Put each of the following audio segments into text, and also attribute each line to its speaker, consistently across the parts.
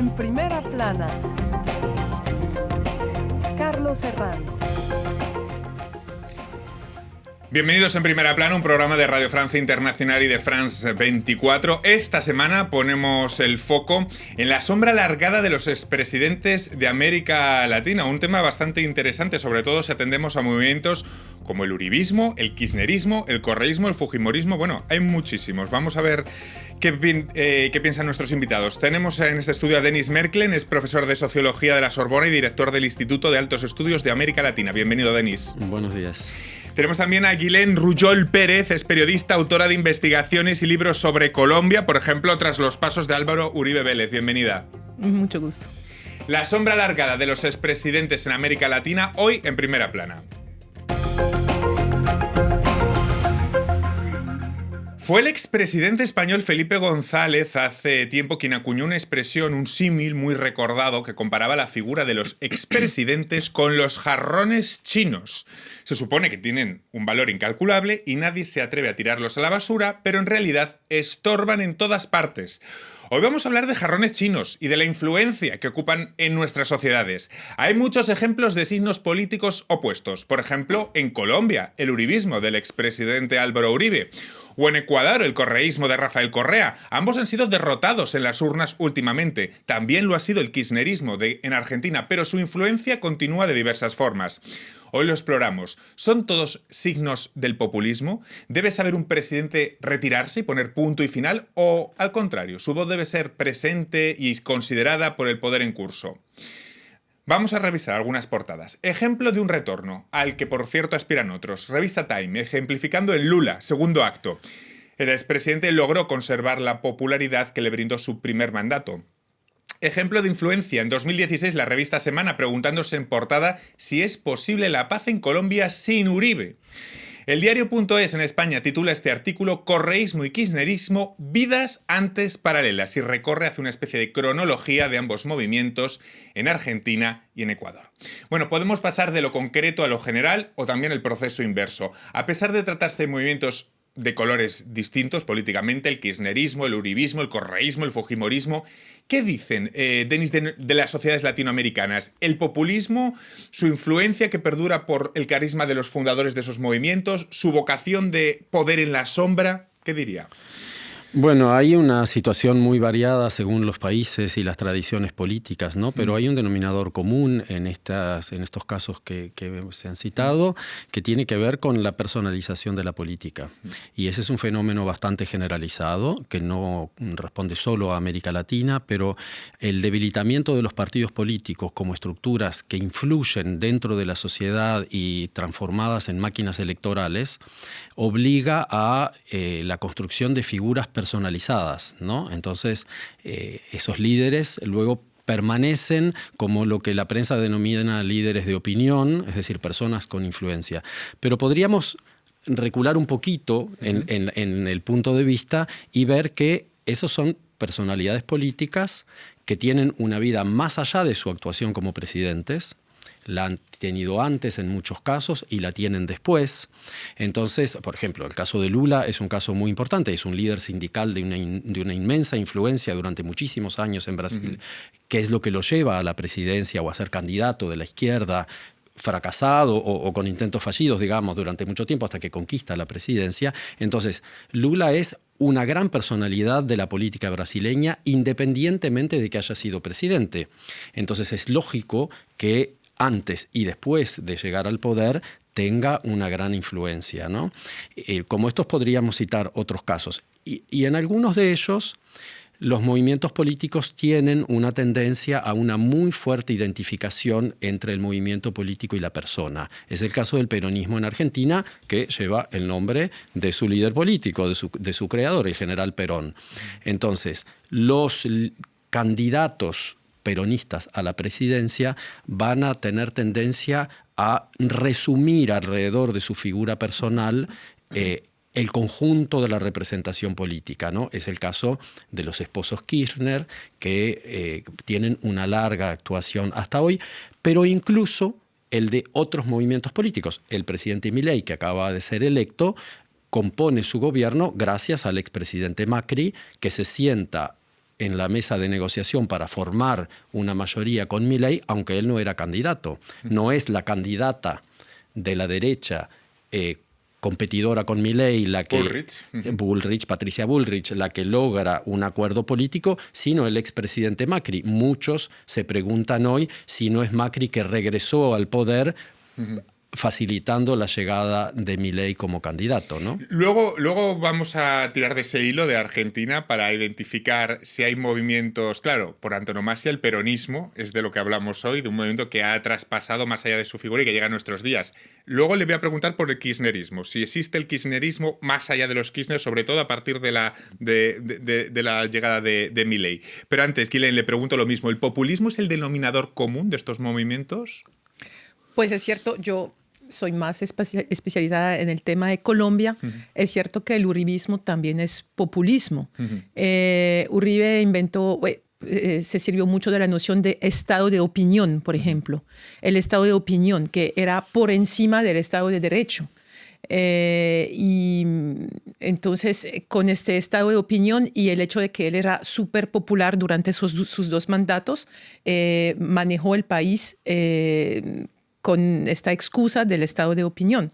Speaker 1: En primera plana, Carlos Herranz.
Speaker 2: Bienvenidos en Primera Plana, un programa de Radio Francia Internacional y de France 24. Esta semana ponemos el foco en la sombra alargada de los expresidentes de América Latina, un tema bastante interesante, sobre todo si atendemos a movimientos como el uribismo, el kirchnerismo, el correísmo, el fujimorismo. Bueno, hay muchísimos. Vamos a ver qué piensan nuestros invitados. Tenemos en este estudio a Denis Merklen, es profesor de Sociología de la Sorbona y director del Instituto de Altos Estudios de América Latina. Bienvenido, Denis.
Speaker 3: Buenos días.
Speaker 2: Tenemos también a Guilén Rujol Pérez, es periodista, autora de investigaciones y libros sobre Colombia, por ejemplo, Tras los pasos de Álvaro Uribe Vélez. Bienvenida.
Speaker 1: Mucho gusto.
Speaker 2: La sombra alargada de los expresidentes en América Latina, hoy en Primera Plana. Fue el expresidente español Felipe González hace tiempo quien acuñó una expresión, un símil muy recordado que comparaba la figura de los expresidentes con los jarrones chinos. Se supone que tienen un valor incalculable y nadie se atreve a tirarlos a la basura, pero en realidad estorban en todas partes. Hoy vamos a hablar de jarrones chinos y de la influencia que ocupan en nuestras sociedades. Hay muchos ejemplos de signos políticos opuestos. Por ejemplo, en Colombia, el uribismo del expresidente Álvaro Uribe. O en Ecuador, el correísmo de Rafael Correa. Ambos han sido derrotados en las urnas últimamente. También lo ha sido el kirchnerismo en Argentina, pero su influencia continúa de diversas formas. Hoy lo exploramos. ¿Son todos signos del populismo? ¿Debe saber un presidente retirarse y poner punto y final? ¿O, al contrario, su voz debe ser presente y considerada por el poder en curso? Vamos a revisar algunas portadas. Ejemplo de un retorno, al que por cierto aspiran otros. Revista Time, ejemplificando el Lula, segundo acto. El expresidente logró conservar la popularidad que le brindó su primer mandato. Ejemplo de influencia. En 2016, la revista Semana preguntándose en portada si es posible la paz en Colombia sin Uribe. El diario.es en España titula este artículo Correísmo y kirchnerismo, vidas antes paralelas, y recorre hacia una especie de cronología de ambos movimientos en Argentina y en Ecuador. Bueno, podemos pasar de lo concreto a lo general o también el proceso inverso. A pesar de tratarse de movimientos de colores distintos políticamente, el kirchnerismo, el uribismo, el correísmo, el fujimorismo. ¿Qué dicen, Denis, de las sociedades latinoamericanas? ¿El populismo, su influencia que perdura por el carisma de los fundadores de esos movimientos, su vocación de poder en la sombra? ¿Qué diría?
Speaker 3: Bueno, hay una situación muy variada según los países y las tradiciones políticas, ¿no? Pero hay un denominador común en estos casos que se han citado, que tiene que ver con la personalización de la política. Y ese es un fenómeno bastante generalizado, que no responde solo a América Latina, pero el debilitamiento de los partidos políticos como estructuras que influyen dentro de la sociedad y transformadas en máquinas electorales, obliga a la construcción de figuras personalizadas, ¿no? Entonces, esos líderes luego permanecen como lo que la prensa denomina líderes de opinión, es decir, personas con influencia. Pero podríamos recular un poquito en el punto de vista y ver que esos son personalidades políticas que tienen una vida más allá de su actuación como presidentes. La han tenido antes en muchos casos y la tienen después. Entonces, por ejemplo, el caso de Lula es un caso muy importante. Es un líder sindical de una inmensa influencia durante muchísimos años en Brasil, que es lo que lo lleva a la presidencia o a ser candidato de la izquierda, fracasado o con intentos fallidos, digamos, durante mucho tiempo hasta que conquista la presidencia. Entonces, Lula es una gran personalidad de la política brasileña independientemente de que haya sido presidente. Entonces, es lógico que antes y después de llegar al poder tenga una gran influencia, ¿no? Como estos podríamos citar otros casos. Y en algunos de ellos, los movimientos políticos tienen una tendencia a una muy fuerte identificación entre el movimiento político y la persona. Es el caso del peronismo en Argentina, que lleva el nombre de su líder político, de su creador, el general Perón. Entonces, los candidatos peronistas a la presidencia van a tener tendencia a resumir alrededor de su figura personal el conjunto de la representación política, ¿no? Es el caso de los esposos Kirchner, que tienen una larga actuación hasta hoy, pero incluso el de otros movimientos políticos. El presidente Milei, que acaba de ser electo, compone su gobierno gracias al expresidente Macri, que se sienta en la mesa de negociación para formar una mayoría con Milei, aunque él no era candidato. No es la candidata de la derecha competidora con Milei, la que Patricia Bullrich, la que logra un acuerdo político, sino el expresidente Macri. Muchos se preguntan hoy si no es Macri que regresó al poder facilitando la llegada de Milei como candidato, ¿no?
Speaker 2: Luego vamos a tirar de ese hilo de Argentina para identificar si hay movimientos, claro, por antonomasia el peronismo es de lo que hablamos hoy, de un movimiento que ha traspasado más allá de su figura y que llega a nuestros días. Luego le voy a preguntar por el kirchnerismo, si existe el kirchnerismo más allá de los Kirchner, sobre todo a partir de la llegada de Milei. Pero antes, Guilén, le pregunto lo mismo, ¿el populismo es el denominador común de estos movimientos?
Speaker 1: Pues es cierto, yo soy más especializada en el tema de Colombia. Es cierto que el uribismo también es populismo. Uribe inventó, se sirvió mucho de la noción de estado de opinión, por ejemplo. El estado de opinión, que era por encima del estado de derecho. Y entonces, con este estado de opinión y el hecho de que él era súper popular durante sus 2 mandatos, manejó el país con esta excusa del estado de opinión.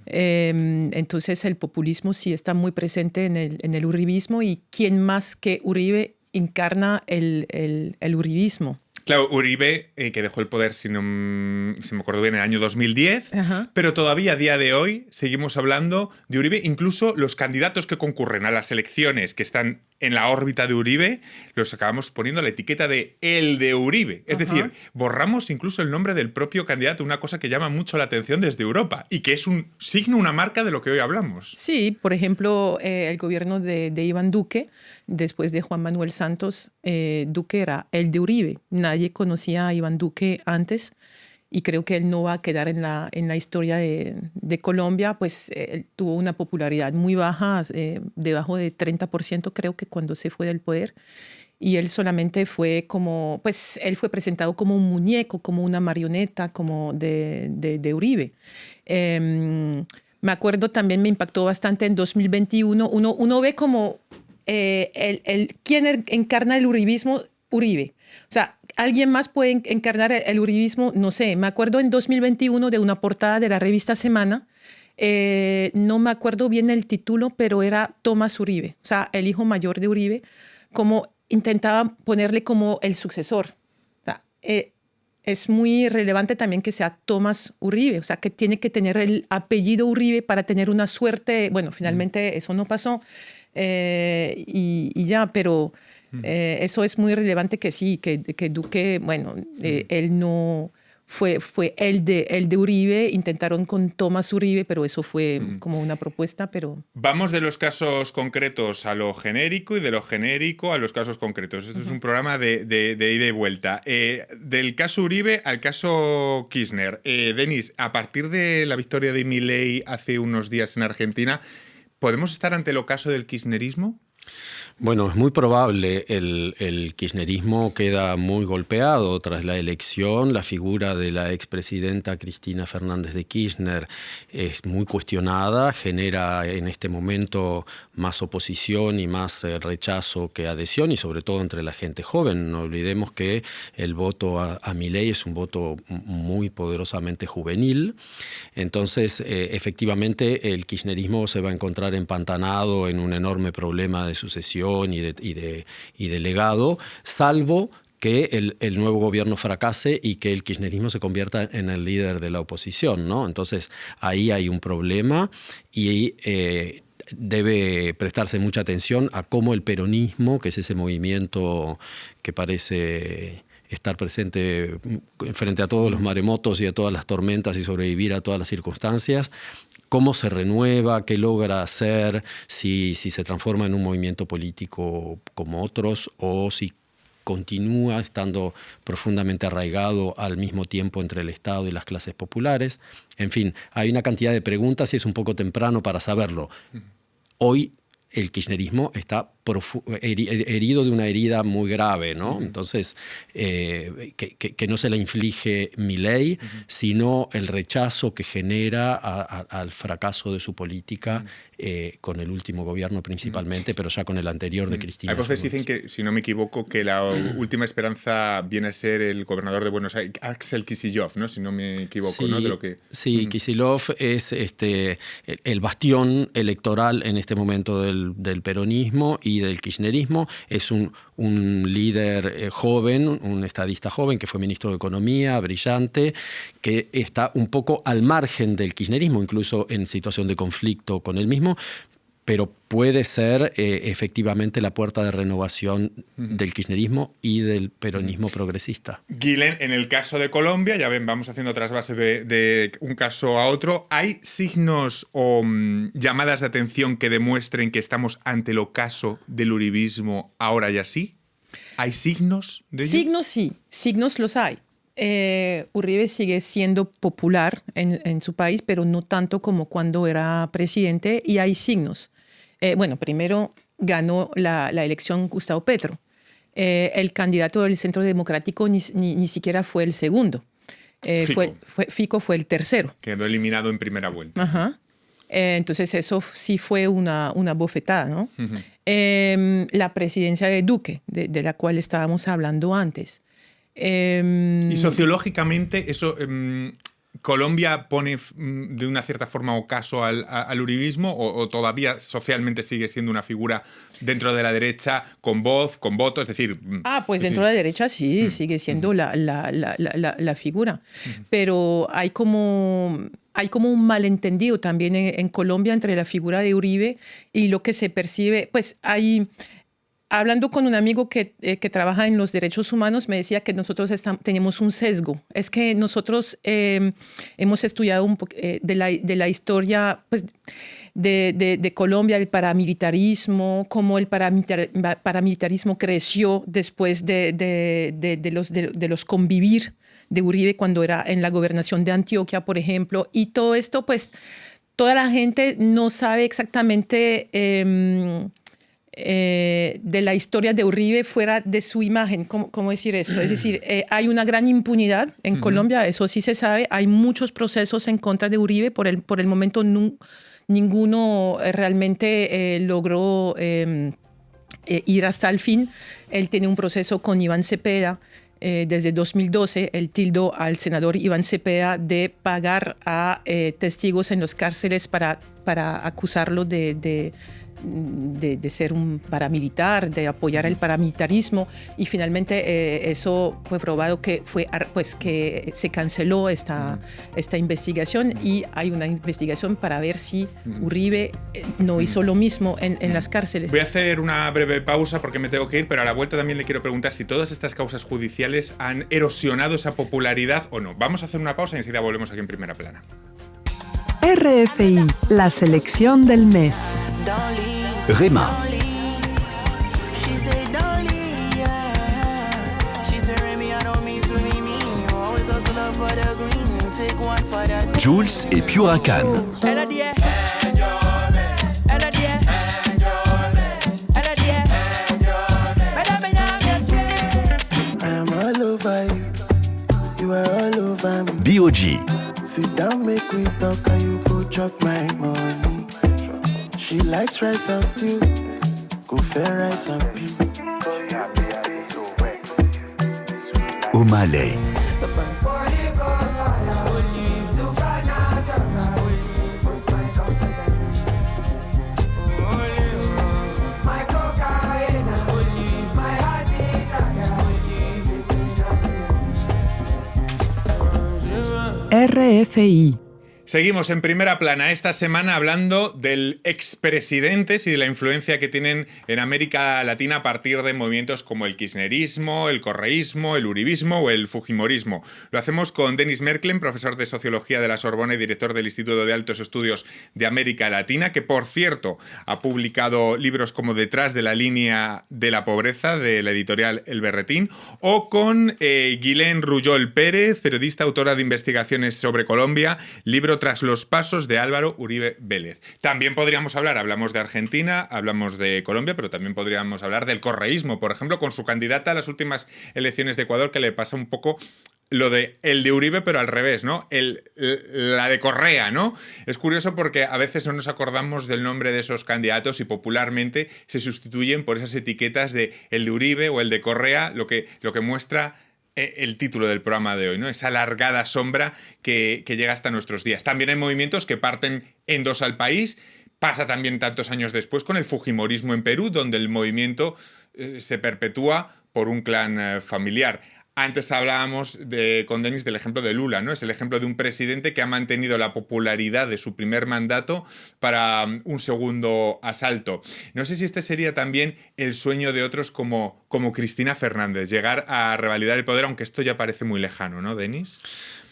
Speaker 1: Entonces el populismo sí está muy presente en el uribismo, y ¿quién más que Uribe encarna el uribismo?
Speaker 2: Claro, Uribe, que dejó el poder, si me acuerdo bien, en el año 2010, pero todavía a día de hoy seguimos hablando de Uribe. Incluso los candidatos que concurren a las elecciones que están en la órbita de Uribe, los acabamos poniendo la etiqueta de el de Uribe. Es decir, borramos incluso el nombre del propio candidato, una cosa que llama mucho la atención desde Europa y que es un signo, una marca de lo que hoy hablamos.
Speaker 1: Sí, por ejemplo, el gobierno de Iván Duque, después de Juan Manuel Santos, Duque era el de Uribe. Nadie conocía a Iván Duque antes, y creo que él no va a quedar en la historia de Colombia. Pues él tuvo una popularidad muy baja, debajo de 30%, creo que, cuando se fue del poder. Y él solamente fue como, pues él fue presentado como un muñeco, como una marioneta, como de Uribe. Me acuerdo también, me impactó bastante en 2021. Uno ve como ¿quién encarna el uribismo? Uribe. O sea, ¿alguien más puede encarnar el uribismo? No sé. Me acuerdo en 2021 de una portada de la revista Semana. No me acuerdo bien el título, pero era Tomás Uribe, o sea, el hijo mayor de Uribe, como intentaba ponerle como el sucesor. O sea, es muy relevante también que sea Tomás Uribe, o sea, que tiene que tener el apellido Uribe para tener una suerte. Bueno, finalmente eso no pasó, y ya, pero eso es muy relevante, que sí, que Duque, bueno, él no fue el de Uribe. Intentaron con Tomás Uribe, pero eso fue como una propuesta, pero...
Speaker 2: Vamos de los casos concretos a lo genérico y de lo genérico a los casos concretos. Esto es un programa de ida y vuelta. Del caso Uribe al caso Kirchner. Denis, a partir de la victoria de Milei hace unos días en Argentina, ¿podemos estar ante el ocaso del kirchnerismo?
Speaker 3: Bueno, es muy probable. El kirchnerismo queda muy golpeado tras la elección. La figura de la expresidenta Cristina Fernández de Kirchner es muy cuestionada, genera en este momento más oposición y más rechazo que adhesión, y sobre todo entre la gente joven. No olvidemos que el voto a Milei es un voto muy poderosamente juvenil. Entonces, efectivamente, el kirchnerismo se va a encontrar empantanado en un enorme problema de sucesión y de legado, salvo que el nuevo gobierno fracase y que el kirchnerismo se convierta en el líder de la oposición, ¿no? Entonces, ahí hay un problema, y debe prestarse mucha atención a cómo el peronismo, que es ese movimiento que parece estar presente frente a todos los maremotos y a todas las tormentas y sobrevivir a todas las circunstancias, cómo se renueva, qué logra hacer, si se transforma en un movimiento político como otros, o si continúa estando profundamente arraigado al mismo tiempo entre el Estado y las clases populares. En fin, hay una cantidad de preguntas y es un poco temprano para saberlo. Hoy el kirchnerismo está herido de una herida muy grave, ¿no? Entonces, que no se la inflige Milei, sino el rechazo que genera al fracaso de su política con el último gobierno principalmente, pero ya con el anterior de Cristina.
Speaker 2: Hay voces que dicen que, si no me equivoco, que la última esperanza viene a ser el gobernador de Buenos Aires, Axel Kicillof, ¿no? Si no me equivoco,
Speaker 3: sí,
Speaker 2: ¿no? De lo que...
Speaker 3: Sí, Kicillof es el bastión electoral en este momento del peronismo y del kirchnerismo. Es un líder joven, un estadista joven que fue ministro de Economía, brillante, que está un poco al margen del kirchnerismo, incluso en situación de conflicto con él mismo, pero puede ser efectivamente la puerta de renovación del kirchnerismo y del peronismo progresista.
Speaker 2: Guilén, en el caso de Colombia, ya ven, vamos haciendo otras bases de un caso a otro. ¿Hay signos o llamadas de atención que demuestren que estamos ante el ocaso del uribismo ahora y así? ¿Hay signos de ello?
Speaker 1: Signos sí, signos los hay. Uribe sigue siendo popular en su país, pero no tanto como cuando era presidente, y hay signos. Bueno, primero ganó la elección Gustavo Petro. El candidato del Centro Democrático ni siquiera fue el segundo. Fico fue el tercero.
Speaker 2: Quedó eliminado en primera vuelta.
Speaker 1: Ajá. Entonces eso sí fue una bofetada, ¿no? La presidencia de Duque, de la cual estábamos hablando antes.
Speaker 2: Y sociológicamente eso... ¿Colombia pone de una cierta forma ocaso al uribismo o todavía socialmente sigue siendo una figura dentro de la derecha con voz, con voto? Es decir...
Speaker 1: pues dentro de la derecha sí, sigue siendo la figura. Pero hay como un malentendido también en Colombia entre la figura de Uribe y lo que se percibe. Pues hay... Hablando con un amigo que trabaja en los derechos humanos, me decía que nosotros tenemos un sesgo. Es que nosotros hemos estudiado un poco de la historia pues, de Colombia, el paramilitarismo, cómo el paramilitarismo creció después de los convivir de Uribe cuando era en la gobernación de Antioquia, por ejemplo. Y todo esto, pues, toda la gente no sabe exactamente... de la historia de Uribe fuera de su imagen. ¿Cómo decir esto? Es decir, hay una gran impunidad en Colombia, eso sí se sabe. Hay muchos procesos en contra de Uribe. Por el momento ninguno realmente logró ir hasta el fin. Él tiene un proceso con Iván Cepeda. Desde 2012, él tildó al senador Iván Cepeda de pagar a testigos en las cárceles para acusarlo de ser un paramilitar, de apoyar el paramilitarismo, y finalmente eso fue probado que se canceló esta investigación, y hay una investigación para ver si Uribe no hizo lo mismo en las cárceles.
Speaker 2: Voy a hacer una breve pausa porque me tengo que ir, pero a la vuelta también le quiero preguntar si todas estas causas judiciales han erosionado esa popularidad o no. Vamos a hacer una pausa y enseguida volvemos aquí en Primera Plana.
Speaker 4: RFI, la selección del mes.
Speaker 5: Rema. Jules et Puracan. B.O.G.
Speaker 6: Sit down, make we talk, and you go chop my money. She likes rice and stew, go fair rice and peas.
Speaker 5: O'Malley.
Speaker 4: RFI.
Speaker 2: Seguimos en Primera Plana esta semana hablando del expresidentes y de la influencia que tienen en América Latina a partir de movimientos como el kirchnerismo, el correísmo, el uribismo o el fujimorismo. Lo hacemos con Denis Merklen, profesor de Sociología de la Sorbona y director del Instituto de Altos Estudios de América Latina, que por cierto ha publicado libros como Detrás de la línea de la pobreza, de la editorial El Berretín, o con Guilén Ruyol Pérez, periodista, autora de investigaciones sobre Colombia, libros pero tras los pasos de Álvaro Uribe Vélez. También podríamos hablamos de Argentina, hablamos de Colombia, pero también podríamos hablar del correísmo, por ejemplo, con su candidata a las últimas elecciones de Ecuador, que le pasa un poco lo de el de Uribe, pero al revés, ¿no? La de Correa, ¿no? Es curioso porque a veces no nos acordamos del nombre de esos candidatos y popularmente se sustituyen por esas etiquetas de el de Uribe o el de Correa, lo que muestra el título del programa de hoy, ¿no? Esa alargada sombra que llega hasta nuestros días. También hay movimientos que parten en dos al país. Pasa también tantos años después con el fujimorismo en Perú, donde el movimiento se perpetúa por un clan familiar. Antes hablábamos con Denis del ejemplo de Lula, ¿no? Es el ejemplo de un presidente que ha mantenido la popularidad de su primer mandato para un segundo asalto. No sé si este sería también el sueño de otros como Cristina Fernández, llegar a revalidar el poder, aunque esto ya parece muy lejano, ¿no, Denis?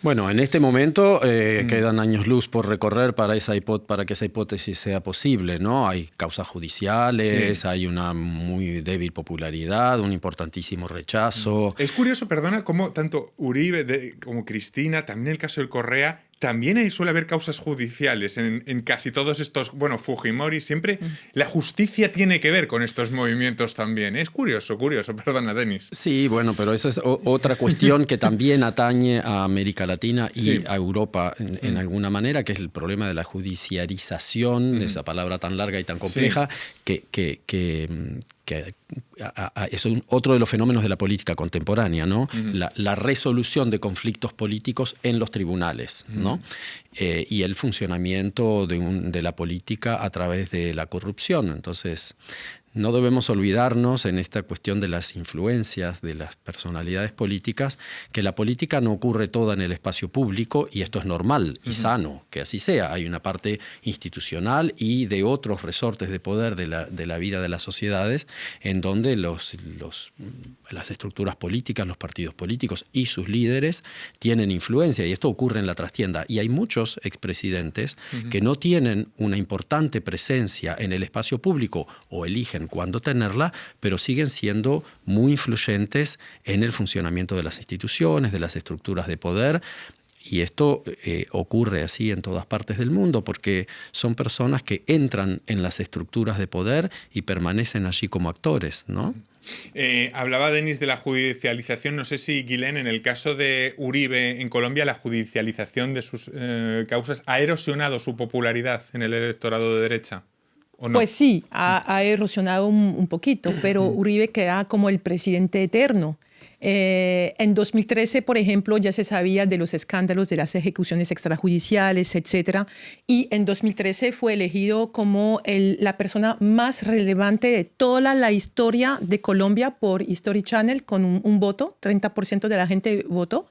Speaker 3: Bueno, en este momento quedan años luz por recorrer para que esa hipótesis sea posible, ¿no? Hay causas judiciales, sí. Hay una muy débil popularidad, un importantísimo rechazo.
Speaker 2: Es curioso, perdona, cómo tanto Uribe como Cristina, también el caso del Correa, también suele haber causas judiciales en casi todos estos, Fujimori, siempre la justicia tiene que ver con estos movimientos también. Es curioso, perdona, Denis.
Speaker 3: Sí, bueno, pero esa es otra cuestión que también atañe a América Latina y a Europa en alguna manera, que es el problema de la judicialización, de esa palabra tan larga y tan compleja, que es otro de los fenómenos de la política contemporánea, ¿no? La resolución de conflictos políticos en los tribunales, ¿no? Y el funcionamiento de la política a través de la corrupción. Entonces, no debemos olvidarnos en esta cuestión de las influencias de las personalidades políticas, que la política no ocurre toda en el espacio público, y esto es normal y sano que así sea. Hay una parte institucional y de otros resortes de poder de la vida de las sociedades en donde las estructuras políticas, los partidos políticos y sus líderes tienen influencia, y esto ocurre en la trastienda. Y hay muchos expresidentes que no tienen una importante presencia en el espacio público o eligen cuándo tenerla, pero siguen siendo muy influyentes en el funcionamiento de las instituciones, de las estructuras de poder. Y esto ocurre así en todas partes del mundo, porque son personas que entran en las estructuras de poder y permanecen allí como actores, ¿no?
Speaker 2: Hablaba Denis de la judicialización. No sé si, Guilén, en el caso de Uribe en Colombia, la judicialización de sus causas ha erosionado su popularidad en el electorado de derecha. No.
Speaker 1: Pues sí, ha erosionado un poquito, pero Uribe queda como el presidente eterno. En 2013, por ejemplo, ya se sabía de los escándalos de las ejecuciones extrajudiciales, etc. Y en 2013 fue elegido como la persona más relevante de toda la historia de Colombia por History Channel, con un voto, 30% de la gente votó,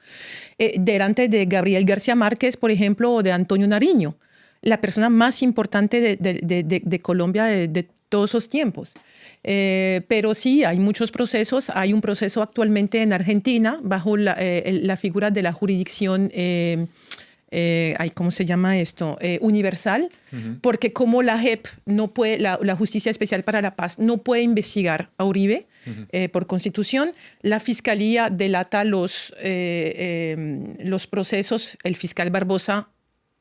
Speaker 1: delante de Gabriel García Márquez, por ejemplo, o de Antonio Nariño, la persona más importante de Colombia de todos esos tiempos. Pero sí, hay muchos procesos. Hay un proceso actualmente en Argentina bajo la figura de la jurisdicción, ¿cómo se llama esto? Universal, porque como la JEP no puede, la Justicia Especial para la Paz no puede investigar a Uribe por constitución, la Fiscalía delata los procesos. El fiscal Barbosa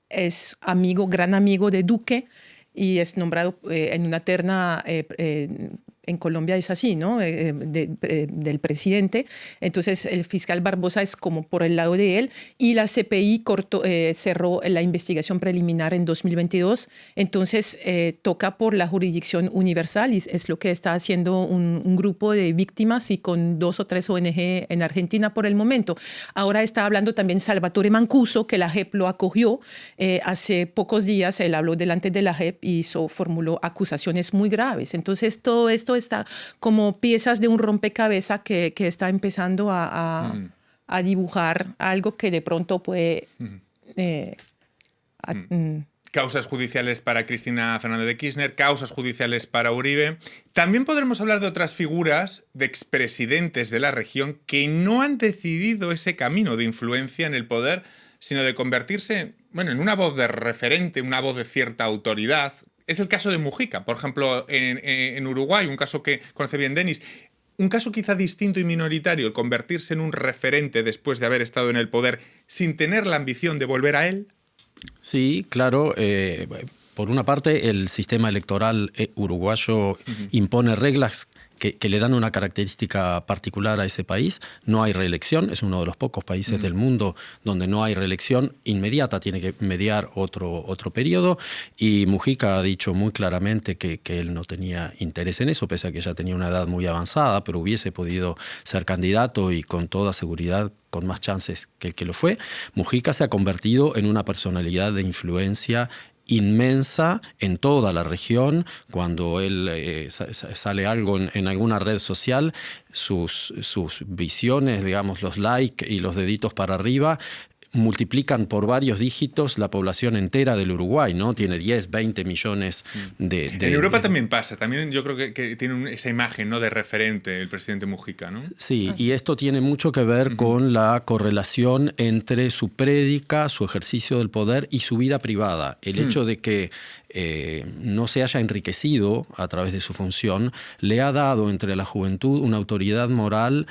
Speaker 1: es gran amigo de Duque y es nombrado en una terna, en Colombia es así, ¿no? Del presidente. Entonces el fiscal Barbosa es como por el lado de él, y la CPI cerró la investigación preliminar en 2022. Entonces toca por la jurisdicción universal, y es lo que está haciendo un grupo de víctimas y con 2 o 3 ONG en Argentina por el momento. Ahora está hablando también Salvatore Mancuso, que la JEP lo acogió hace pocos días. Él habló delante de la JEP y formuló acusaciones muy graves. Entonces todo esto está como piezas de un rompecabezas que está empezando a dibujar algo que de pronto puede...
Speaker 2: Causas judiciales para Cristina Fernández de Kirchner, causas judiciales para Uribe. También podremos hablar de otras figuras, de expresidentes de la región, que no han decidido ese camino de influencia en el poder, sino de convertirse, en una voz de referente, una voz de cierta autoridad. Es el caso de Mujica, por ejemplo, en Uruguay, un caso que conoce bien Denis. Un caso quizá distinto y minoritario, el convertirse en un referente después de haber estado en el poder sin tener la ambición de volver a él.
Speaker 3: Sí, claro. Por una parte, el sistema electoral uruguayo impone reglas que le dan una característica particular a ese país. No hay reelección, es uno de los pocos países del mundo donde no hay reelección inmediata, tiene que mediar otro periodo. Y Mujica ha dicho muy claramente que él no tenía interés en eso, pese a que ya tenía una edad muy avanzada, pero hubiese podido ser candidato y con toda seguridad con más chances que el que lo fue. Mujica se ha convertido en una personalidad de influencia inmensa en toda la región. Cuando él sale algo en alguna red social, sus visiones, digamos, los likes y los deditos para arriba, multiplican por varios dígitos la población entera del Uruguay, ¿no? Tiene 10, 20 millones de...
Speaker 2: En Europa también pasa, también yo creo que tiene esa imagen, ¿no?, de referente el presidente Mujica, ¿no?
Speaker 3: Sí, y esto tiene mucho que ver con la correlación entre su prédica, su ejercicio del poder y su vida privada. El hecho de que no se haya enriquecido a través de su función le ha dado entre la juventud una autoridad moral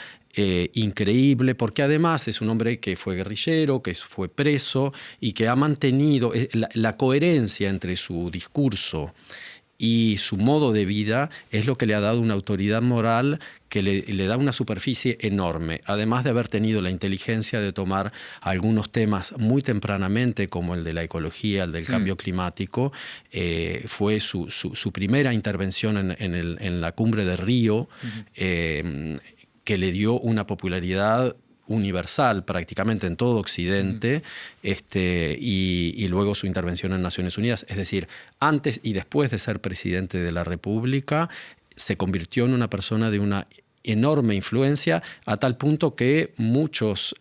Speaker 3: increíble, porque además es un hombre que fue guerrillero, que fue preso y que ha mantenido la coherencia entre su discurso y su modo de vida es lo que le ha dado una autoridad moral que le da una superficie enorme, además de haber tenido la inteligencia de tomar algunos temas muy tempranamente, como el de la ecología, el del cambio climático. Fue su primera intervención en la cumbre de Río, que le dio una popularidad universal prácticamente en todo Occidente, y luego su intervención en Naciones Unidas. Es decir, antes y después de ser presidente de la República, se convirtió en una persona de una enorme influencia, a tal punto que muchos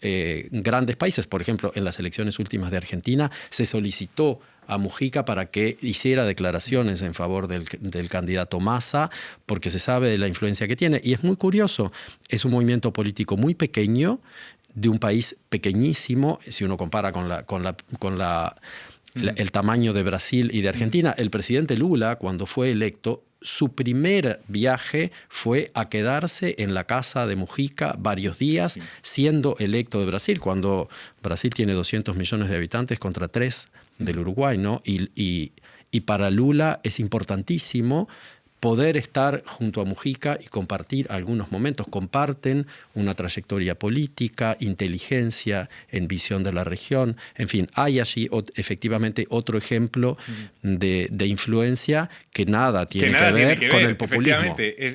Speaker 3: grandes países, por ejemplo, en las elecciones últimas de Argentina, se solicitó a Mujica para que hiciera declaraciones en favor del candidato Massa, porque se sabe de la influencia que tiene. Y es muy curioso, es un movimiento político muy pequeño, de un país pequeñísimo, si uno compara el tamaño de Brasil y de Argentina. El presidente Lula, cuando fue electo, su primer viaje fue a quedarse en la casa de Mujica varios días, siendo electo de Brasil, cuando Brasil tiene 200 millones de habitantes contra 3 del Uruguay, ¿no? Y para Lula es importantísimo poder estar junto a Mujica y compartir algunos momentos. Comparten una trayectoria política, inteligencia en visión de la región. En fin, hay allí efectivamente otro ejemplo de influencia que nada tiene que ver con el populismo.
Speaker 2: Efectivamente,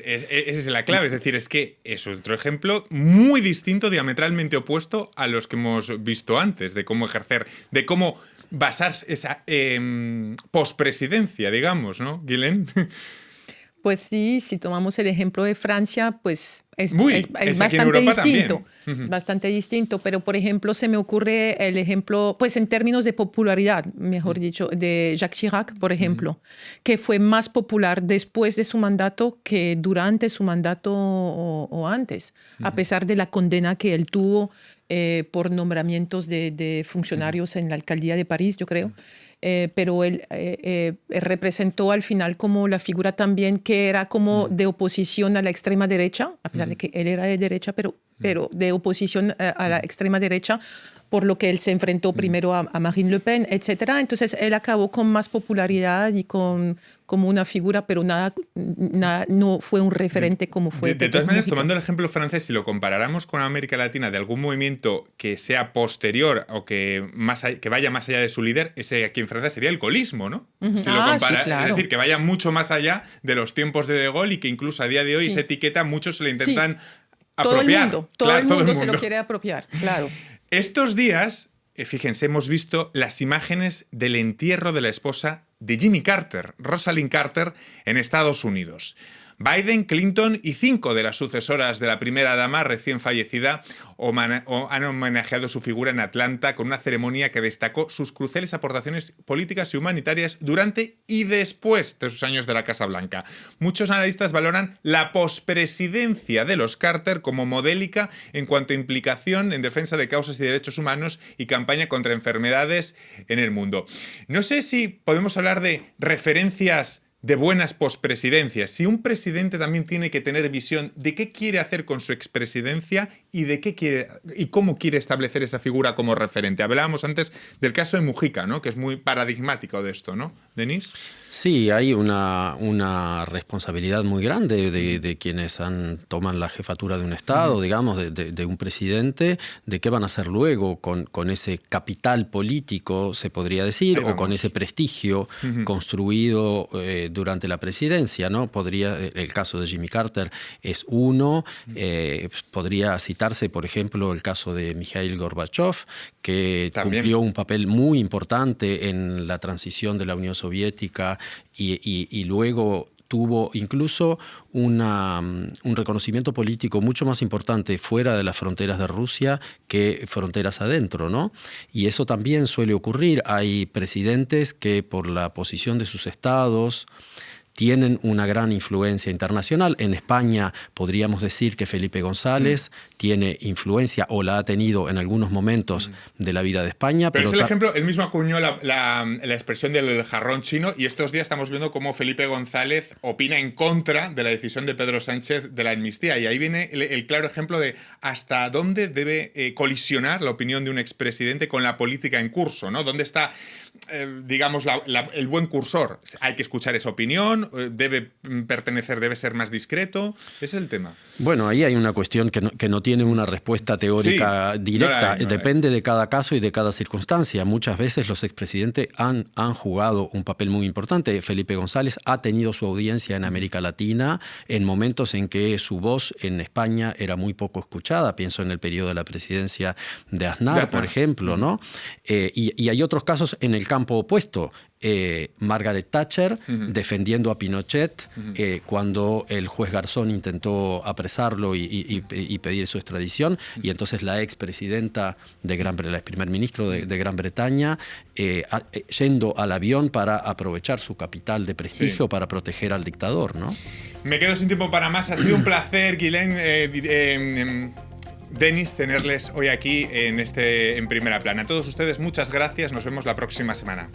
Speaker 2: esa es la clave. Es decir, es que es otro ejemplo muy distinto, diametralmente opuesto a los que hemos visto antes, de cómo ejercer, de cómo basarse esa pospresidencia, digamos, ¿no, Guilén?
Speaker 1: Pues sí, si tomamos el ejemplo de Francia, pues es
Speaker 2: bastante
Speaker 1: distinto, bastante distinto. Pero, por ejemplo, se me ocurre el ejemplo, pues en términos de popularidad, mejor dicho, de Jacques Chirac, por ejemplo, que fue más popular después de su mandato que durante su mandato o antes, a pesar de la condena que él tuvo por nombramientos de funcionarios en la alcaldía de París, yo creo. Pero él representó al final como la figura también que era como de oposición a la extrema derecha, a pesar de que él era de derecha, pero de oposición a la extrema derecha, por lo que él se enfrentó primero a Marine Le Pen, etc. Entonces él acabó con más popularidad y como una figura, pero nada, no fue un referente como fue.
Speaker 2: De todas maneras, tomando el ejemplo francés, si lo comparáramos con América Latina, de algún movimiento que sea posterior o que vaya más allá de su líder, ese aquí en Francia sería el gaullismo, ¿no? Si lo compara,
Speaker 1: sí, claro.
Speaker 2: Es decir, que vaya mucho más allá de los tiempos de Gaulle y que incluso a día de hoy esa etiqueta muchos se le intentan apropiar.
Speaker 1: Todo el mundo se lo quiere apropiar, claro.
Speaker 2: Estos días, fíjense, hemos visto las imágenes del entierro de la esposa de Jimmy Carter, Rosalind Carter, en Estados Unidos. Biden, Clinton y 5 de las sucesoras de la primera dama recién fallecida han homenajeado su figura en Atlanta con una ceremonia que destacó sus cruciales aportaciones políticas y humanitarias durante y después de sus años de la Casa Blanca. Muchos analistas valoran la pospresidencia de los Carter como modélica en cuanto a implicación en defensa de causas y derechos humanos y campaña contra enfermedades en el mundo. No sé si podemos hablar de referencias de buenas pospresidencias. Si un presidente también tiene que tener visión de qué quiere hacer con su expresidencia y de qué quiere y cómo quiere establecer esa figura como referente. Hablábamos antes del caso de Mujica, ¿no? Que es muy paradigmático de esto, ¿no? ¿Denis?
Speaker 3: Sí, hay una responsabilidad muy grande de quienes toman la jefatura de un Estado, digamos, de un presidente, de qué van a hacer luego con ese capital político, se podría decir, o con ese prestigio construido durante la presidencia, ¿no? El caso de Jimmy Carter es uno, podría citarse, por ejemplo, el caso de Mikhail Gorbachev, que cumplió un papel muy importante en la transición de la Unión Soviética y luego tuvo incluso un reconocimiento político mucho más importante fuera de las fronteras de Rusia que fronteras adentro, ¿no? Y eso también suele ocurrir. Hay presidentes que por la posición de sus estados tienen una gran influencia internacional. En España podríamos decir que Felipe González tiene influencia o la ha tenido en algunos momentos de la vida de España.
Speaker 2: Pero es el ejemplo, él mismo acuñó la expresión del jarrón chino y estos días estamos viendo cómo Felipe González opina en contra de la decisión de Pedro Sánchez de la amnistía. Y ahí viene el claro ejemplo de hasta dónde debe colisionar la opinión de un expresidente con la política en curso, ¿no? ¿Dónde está, digamos, el buen cursor? Hay que escuchar esa opinión, debe ser más discreto. Ese es el tema.
Speaker 3: Bueno, ahí hay una cuestión que no tiene una respuesta teórica directa. Depende de cada caso y de cada circunstancia. Muchas veces los expresidentes han jugado un papel muy importante. Felipe González ha tenido su audiencia en América Latina en momentos en que su voz en España era muy poco escuchada. Pienso en el periodo de la presidencia de Aznar, por ejemplo, ¿no? Y hay otros casos en el campo opuesto. Margaret Thatcher defendiendo a Pinochet cuando el juez Garzón intentó apresarlo y pedir su extradición, y entonces la expresidenta el primer ministro de Gran Bretaña yendo al avión para aprovechar su capital de prestigio para proteger al dictador, ¿no?
Speaker 2: Me quedo sin tiempo para más. Ha sido un placer, Guilén, Denis, tenerles hoy aquí en Primera Plana. A todos ustedes, muchas gracias. Nos vemos la próxima semana.